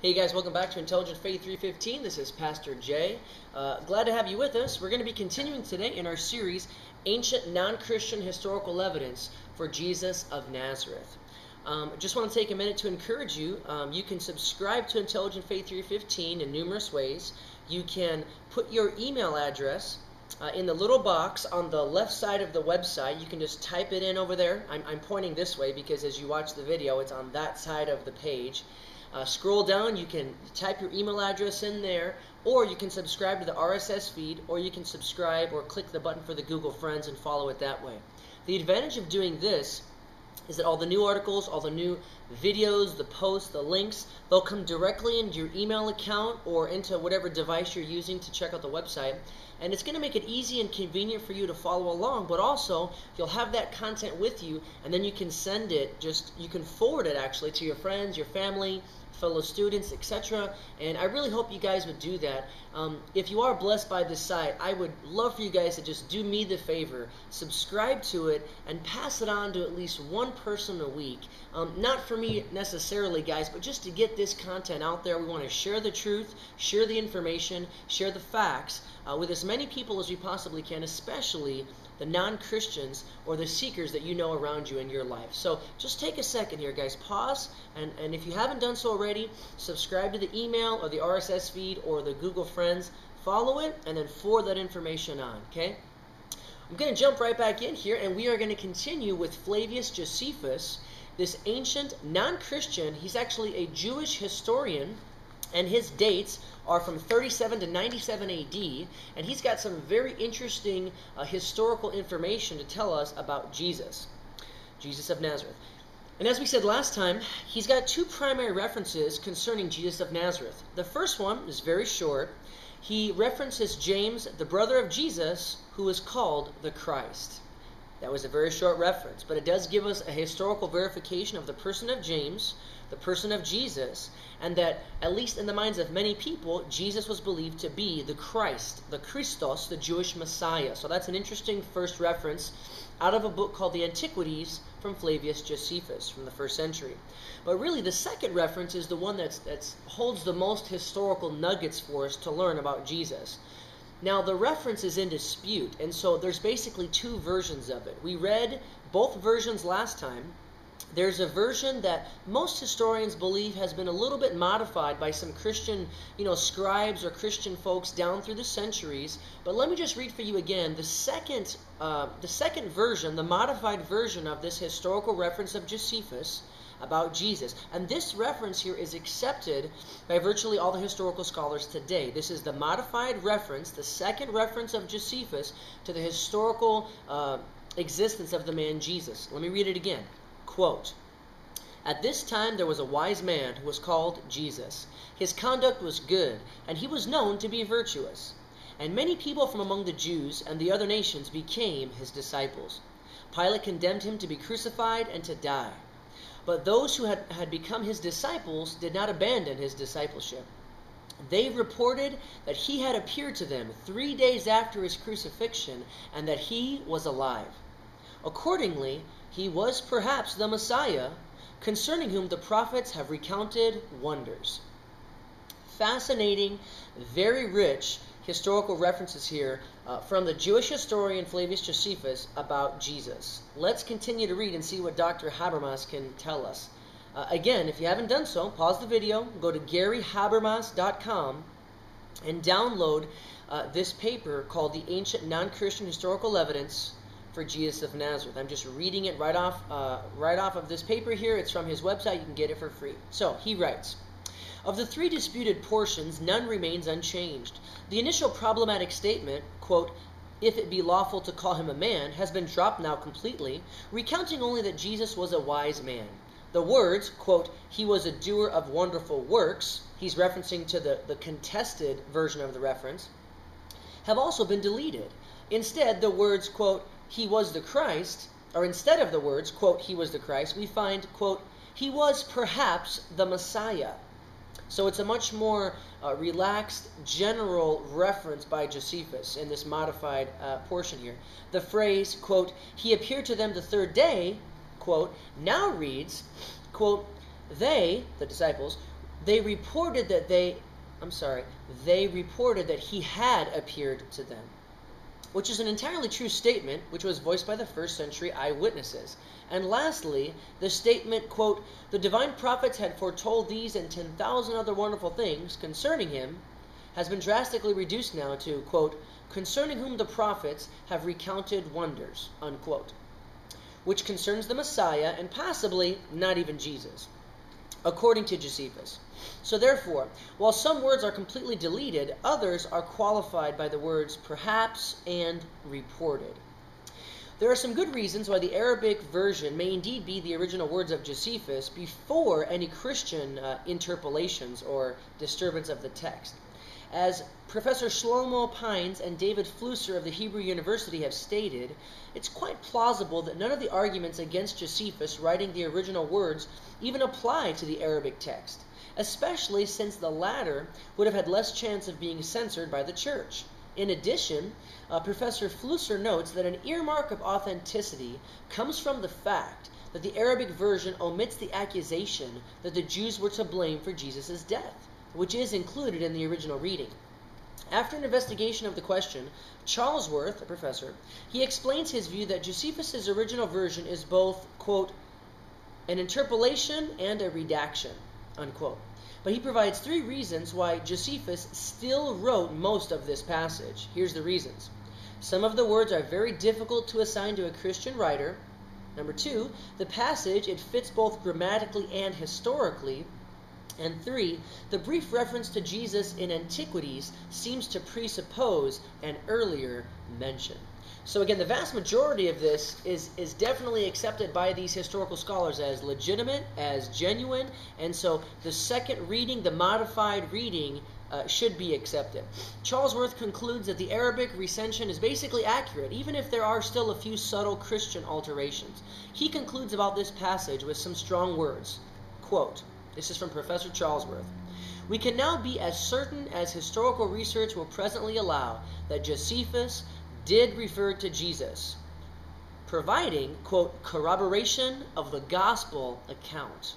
Hey guys, welcome back to Intelligent Faith 315. This is Pastor Jay. Glad to have you with us. We're going to be continuing today in our series, Ancient Non-Christian Historical Evidence for Jesus of Nazareth. Just want to take a minute to encourage you. You can subscribe to Intelligent Faith 315 in numerous ways. You can put your email address in the little box on the left side of the website. You can just type it in over there. I'm pointing this way because as you watch the video, it's on that side of the page. Scroll down, you can type your email address in there, or you can subscribe to the RSS feed, or you can subscribe or click the button for the Google Friends and follow it that way. The advantage of doing this is that all the new articles, all the new videos, the posts, the links, they'll come directly into your email account or into whatever device you're using to check out the website. And it's going to make it easy and convenient for you to follow along, but also you'll have that content with you, and then you can send it, you can forward it actually to your friends, your family, fellow students, etc. And I really hope you guys would do that. If you are blessed by this site, I would love for you guys to just do me the favor, subscribe to it, and pass it on to at least one person a week. Not for me necessarily, guys, but just to get this content out there. We want to share the truth, share the information, share the facts with as many people as we possibly can, especially the non-Christians or the seekers that you know around you in your life. So just take a second here, guys. Pause, and if you haven't done so already, subscribe to the email or the RSS feed or the Google Friends. Follow it, and then forward that information on, okay? I'm going to jump right back in here, and we are going to continue with Flavius Josephus, this ancient non-Christian. He's actually a Jewish historian, and his dates are from 37 to 97 AD, and he's got some very interesting historical information to tell us about Jesus of Nazareth. And as we said last time, he's got two primary references concerning Jesus of Nazareth. The first one is very short. He references James, the brother of Jesus, who is called the Christ. That was a very short reference, but it does give us a historical verification of the person of James, the person of Jesus, and that, at least in the minds of many people, Jesus was believed to be the Christ, the Christos, the Jewish Messiah. So that's an interesting first reference out of a book called the Antiquities from Flavius Josephus from the 1st century. But really, the second reference is the one that holds the most historical nuggets for us to learn about Jesus. Now, the reference is in dispute, and so there's basically two versions of it. We read both versions last time. There's a version that most historians believe has been a little bit modified by some Christian, scribes or Christian folks down through the centuries. But let me just read for you again the second version, the modified version of this historical reference of Josephus about Jesus. And this reference here is accepted by virtually all the historical scholars today. This is the modified reference, the second reference of Josephus to the historical existence of the man Jesus. Let me read it again. Quote, "At this time there was a wise man who was called Jesus. His conduct was good, and he was known to be virtuous. And many people from among the Jews and the other nations became his disciples. Pilate condemned him to be crucified and to die. But those who had become his disciples did not abandon his discipleship. They reported that he had appeared to them 3 days after his crucifixion and that he was alive. Accordingly, he was perhaps the Messiah, concerning whom the prophets have recounted wonders." Fascinating, very rich historical references here from the Jewish historian Flavius Josephus about Jesus. Let's continue to read and see what Dr. Habermas can tell us. Again, if you haven't done so, pause the video, go to GaryHabermas.com, and download this paper called The Ancient Non-Christian Historical Evidence for Jesus of Nazareth. I'm just reading it right off of this paper here. It's from his website. You can get it for free. So he writes, "Of the three disputed portions, none remains unchanged. The initial problematic statement, quote, 'if it be lawful to call him a man,' has been dropped now completely, recounting only that Jesus was a wise man. The words, quote, 'he was a doer of wonderful works,'" he's referencing to the contested version of the reference, "have also been deleted. Instead, the words, quote, 'he was the Christ,' or instead of the words, quote, 'he was the Christ,' we find, quote, 'he was perhaps the Messiah.'" So it's a much more relaxed, general reference by Josephus in this modified portion here. The phrase, quote, "he appeared to them the third day," quote, now reads, quote, "they," the disciples, they reported that he had appeared to them, which is an entirely true statement, which was voiced by the first century eyewitnesses. And lastly, the statement, quote, "The divine prophets had foretold these and 10,000 other wonderful things concerning him," has been drastically reduced now to, quote, "concerning whom the prophets have recounted wonders," unquote, which concerns the Messiah and possibly not even Jesus, according to Josephus. So therefore, while some words are completely deleted, others are qualified by the words perhaps and reported. There are some good reasons why the Arabic version may indeed be the original words of Josephus before any Christian interpolations or disturbance of the text. As Professor Shlomo Pines and David Flusser of the Hebrew University have stated, it's quite plausible that none of the arguments against Josephus writing the original words even apply to the Arabic text, especially since the latter would have had less chance of being censored by the church. In addition, Professor Flusser notes that an earmark of authenticity comes from the fact that the Arabic version omits the accusation that the Jews were to blame for Jesus' death, which is included in the original reading. After an investigation of the question, Charles Worth, a professor, he explains his view that Josephus' original version is both, quote, an interpolation and a redaction, unquote. But he provides 3 reasons why Josephus still wrote most of this passage. Here's the reasons. Some of the words are very difficult to assign to a Christian writer. Number 2, the passage, it fits both grammatically and historically. And 3, the brief reference to Jesus in Antiquities seems to presuppose an earlier mention. So again, the vast majority of this is definitely accepted by these historical scholars as legitimate, as genuine, and so the second reading, the modified reading, should be accepted. Charles Worth concludes that the Arabic recension is basically accurate, even if there are still a few subtle Christian alterations. He concludes about this passage with some strong words. Quote, this is from Professor Charles Worth. "We can now be as certain as historical research will presently allow that Josephus did refer to Jesus, providing, quote, corroboration of the gospel account."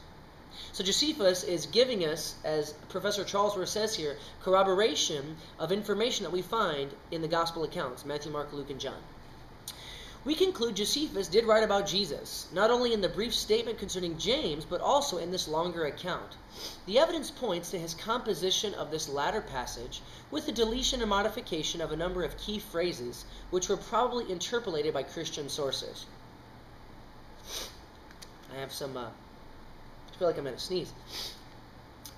So Josephus is giving us, as Professor Charles Worth says here, corroboration of information that we find in the gospel accounts, Matthew, Mark, Luke, and John. We conclude Josephus did write about Jesus, not only in the brief statement concerning James, but also in this longer account. The evidence points to his composition of this latter passage with the deletion and modification of a number of key phrases, which were probably interpolated by Christian sources. I feel like I'm going to sneeze.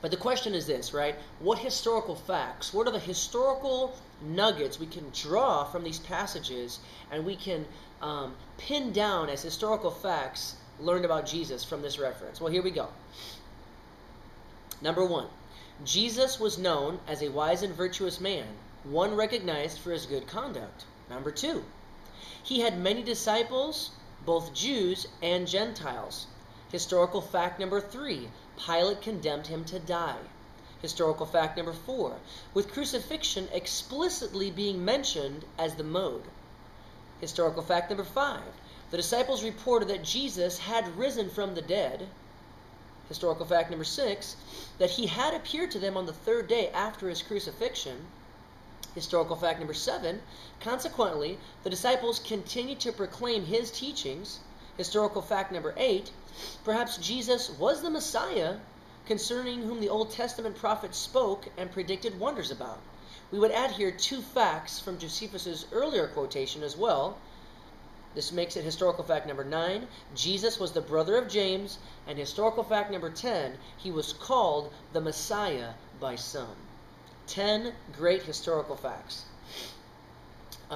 But the question is this, right? What historical facts, what are the historical nuggets we can draw from these passages and we can pin down as historical facts learned about Jesus from this reference? Well, here we go. Number 1, Jesus was known as a wise and virtuous man, one recognized for his good conduct. Number 2, he had many disciples, both Jews and Gentiles. Historical fact number 3, Pilate condemned him to die. Historical fact number 4, with crucifixion explicitly being mentioned as the mode. Historical fact number 5, the disciples reported that Jesus had risen from the dead. Historical fact number 6, that he had appeared to them on the 3rd day after his crucifixion. Historical fact number 7, consequently, the disciples continued to proclaim his teachings. Historical fact number 8, perhaps Jesus was the Messiah concerning whom the Old Testament prophets spoke and predicted wonders about. We would add here 2 facts from Josephus' earlier quotation as well. This makes it historical fact number 9, Jesus was the brother of James, and historical fact number 10, he was called the Messiah by some. 10 great historical facts.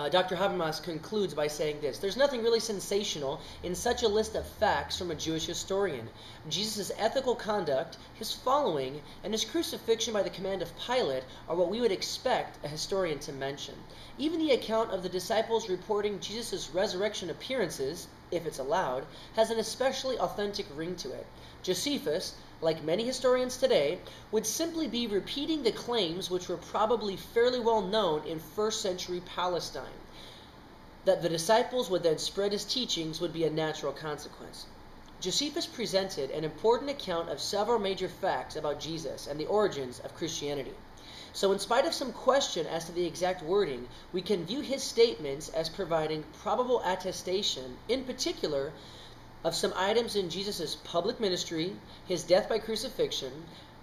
Dr. Habermas concludes by saying this: there's nothing really sensational in such a list of facts from a Jewish historian. Jesus' ethical conduct, his following, and his crucifixion by the command of Pilate are what we would expect a historian to mention. Even the account of the disciples reporting Jesus' resurrection appearances, if it's allowed, has an especially authentic ring to it. Josephus, like many historians today, would simply be repeating the claims which were probably fairly well known in first century Palestine. That the disciples would then spread his teachings would be a natural consequence. Josephus presented an important account of several major facts about Jesus and the origins of Christianity. So in spite of some question as to the exact wording, we can view his statements as providing probable attestation, in particular, of some items in Jesus' public ministry, his death by crucifixion,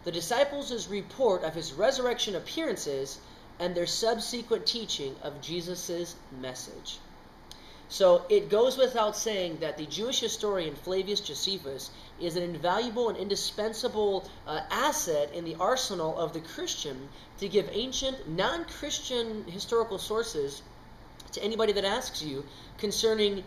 the disciples' report of his resurrection appearances, and their subsequent teaching of Jesus' message. So it goes without saying that the Jewish historian Flavius Josephus is an invaluable and indispensable asset in the arsenal of the Christian to give ancient, non-Christian historical sources to anybody that asks you concerning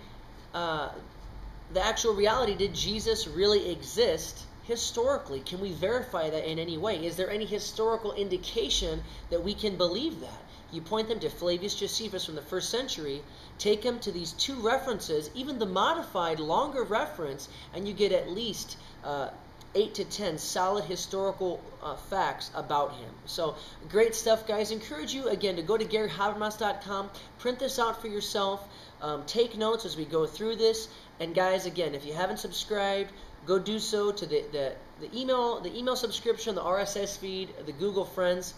the actual reality. Did Jesus really exist historically? Can we verify that in any way? Is there any historical indication that we can believe that? You point them to Flavius Josephus from the 1st century, take them to these two references, even the modified, longer reference, and you get at least 8 to 10 solid historical facts about him. So, great stuff, guys. Encourage you, again, to go to GaryHabermas.com, print this out for yourself, take notes as we go through this, and guys, again, if you haven't subscribed, go do so to the email subscription, the RSS feed, the Google Friends.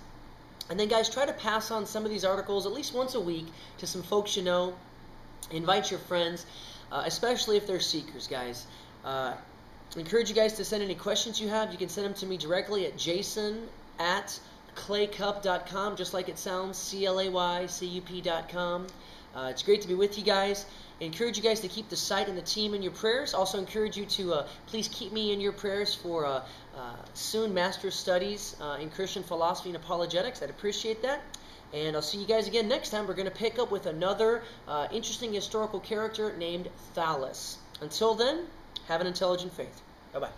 And then, guys, try to pass on some of these articles at least once a week to some folks you know. Invite your friends, especially if they're seekers, guys. Encourage you guys to send any questions you have. You can send them to me directly at jason@claycup.com, just like it sounds, CLAYCUP.com. It's great to be with you guys. Encourage you guys to keep the site and the team in your prayers. Also encourage you to please keep me in your prayers for soon master's studies in Christian philosophy and apologetics. I'd appreciate that. And I'll see you guys again next time. We're going to pick up with another interesting historical character named Thallus. Until then, have an intelligent faith. Bye-bye.